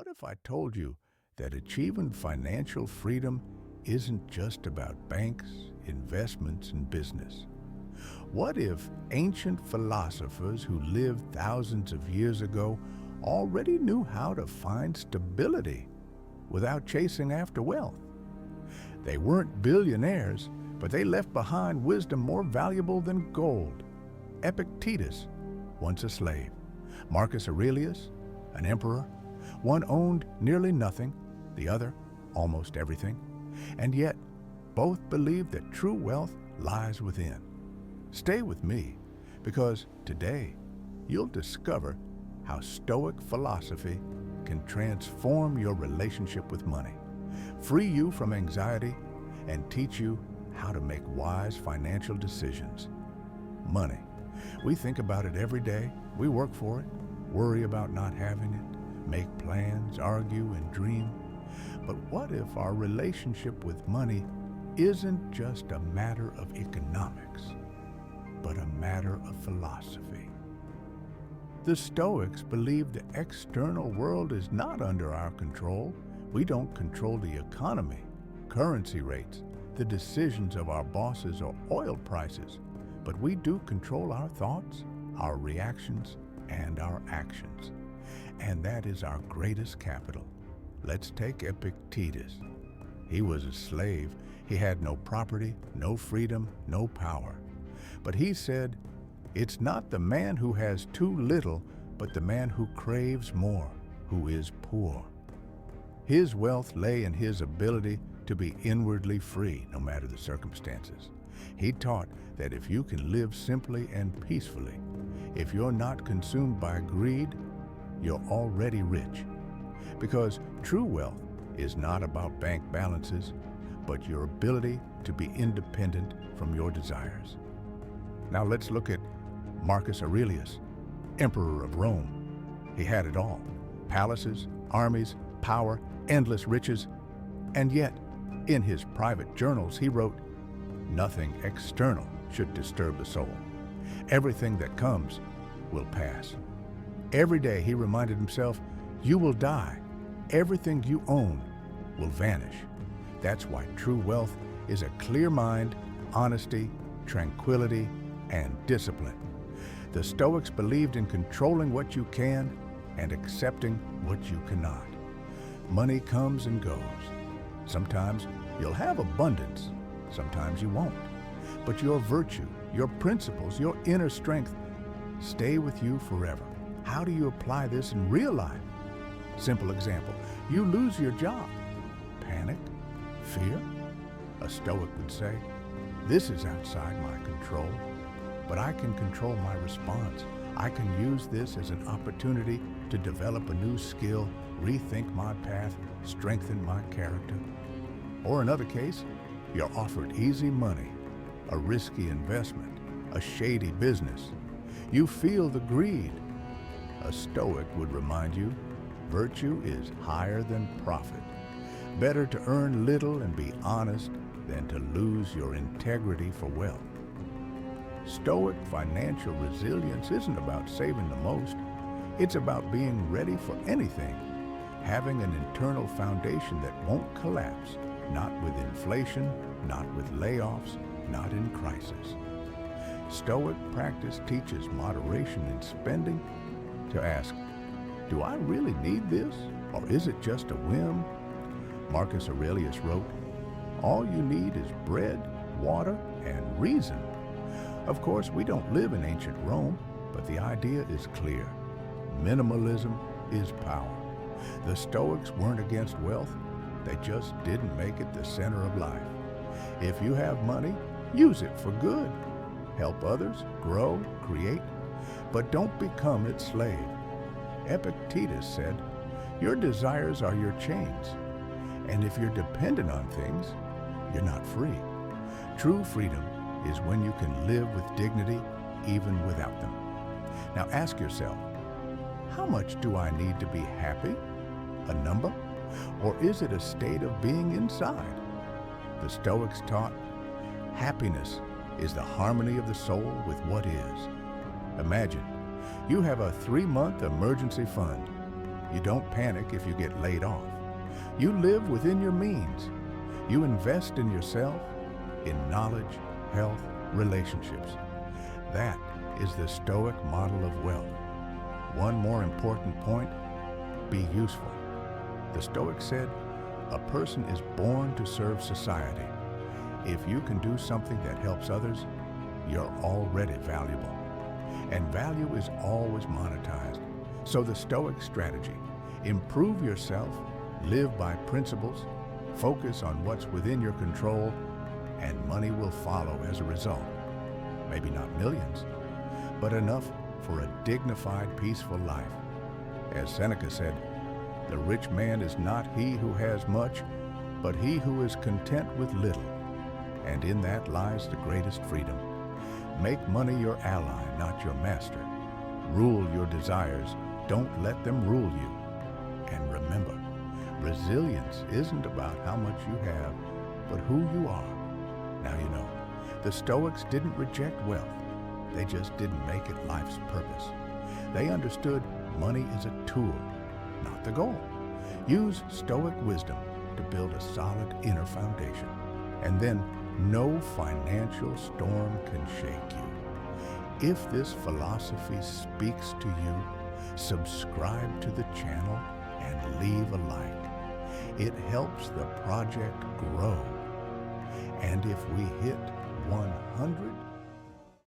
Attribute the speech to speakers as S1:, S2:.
S1: What if I told you that achieving financial freedom isn't just about banks, investments, and business? What if ancient philosophers who lived thousands of years ago already knew how to find stability without chasing after wealth? They weren't billionaires, but they left behind wisdom more valuable than gold. Epictetus, once a slave. Marcus Aurelius, an emperor. One owned nearly nothing, the other almost everything. And yet, both believed that true wealth lies within. Stay with me, because today you'll discover how Stoic philosophy can transform your relationship with money, free you from anxiety, and teach you how to make wise financial decisions. Money. We think about it every day. We work for it, worry about not having it, make plans, argue, and dream. But what if our relationship with money isn't just a matter of economics, but a matter of philosophy? The Stoics believed the external world is not under our control. We don't control the economy, currency rates, the decisions of our bosses, or oil prices. But we do control our thoughts, our reactions, and our actions. And that is our greatest capital. Let's take Epictetus. He was a slave. He had no property, no freedom, no power. But he said, "It's not the man who has too little, but the man who craves more, who is poor." His wealth lay in his ability to be inwardly free, no matter the circumstances. He taught that if you can live simply and peacefully, if you're not consumed by greed, you're already rich. Because true wealth is not about bank balances, but your ability to be independent from your desires. Now let's look at Marcus Aurelius, Emperor of Rome. He had it all: palaces, armies, power, endless riches. And yet, in his private journals, he wrote, "Nothing external should disturb the soul. Everything that comes will pass." Every day he reminded himself, you will die. Everything you own will vanish. That's why true wealth is a clear mind, honesty, tranquility, and discipline. The Stoics believed in controlling what you can and accepting what you cannot. Money comes and goes. Sometimes you'll have abundance, sometimes you won't. But your virtue, your principles, your inner strength stay with you forever. How do you apply this in real life? Simple example: you lose your job. Panic? Fear? A Stoic would say, "This is outside my control, but I can control my response. I can use this as an opportunity to develop a new skill, rethink my path, strengthen my character." Or another case, you're offered easy money, a risky investment, a shady business. You feel the greed. A Stoic would remind you, virtue is higher than profit. Better to earn little and be honest than to lose your integrity for wealth. Stoic financial resilience isn't about saving the most. It's about being ready for anything, having an internal foundation that won't collapse, not with inflation, not with layoffs, not in crisis. Stoic practice teaches moderation in spending, to ask, do I really need this, or is it just a whim? Marcus Aurelius wrote, "All you need is bread, water, and reason." Of course, we don't live in ancient Rome, but the idea is clear. Minimalism is power. The Stoics weren't against wealth, they just didn't make it the center of life. If you have money, use it for good. Help others, grow, create, but don't become its slave. Epictetus said, "Your desires are your chains, and if you're dependent on things, you're not free." True freedom is when you can live with dignity even without them. Now ask yourself, how much do I need to be happy? A number? Or is it a state of being inside? The Stoics taught, happiness is the harmony of the soul with what is. Imagine, you have a 3-month emergency fund. You don't panic if you get laid off. You live within your means. You invest in yourself, in knowledge, health, relationships. That is the Stoic model of wealth. One more important point, be useful. The Stoics said, a person is born to serve society. If you can do something that helps others, you're already valuable. And value is always monetized. So the Stoic strategy, improve yourself, live by principles, focus on what's within your control, and money will follow as a result. Maybe not millions, but enough for a dignified, peaceful life. As Seneca said, the rich man is not he who has much, but he who is content with little. And in that lies the greatest freedom. Make money your ally, not your master. Rule your desires. Don't let them rule you. And remember, resilience isn't about how much you have, but who you are. Now you know, the Stoics didn't reject wealth. They just didn't make it life's purpose. They understood money is a tool, not the goal. Use Stoic wisdom to build a solid inner foundation. And then no financial storm can shake you. If this philosophy speaks to you, subscribe to the channel and leave a like. It helps the project grow. And if we hit 100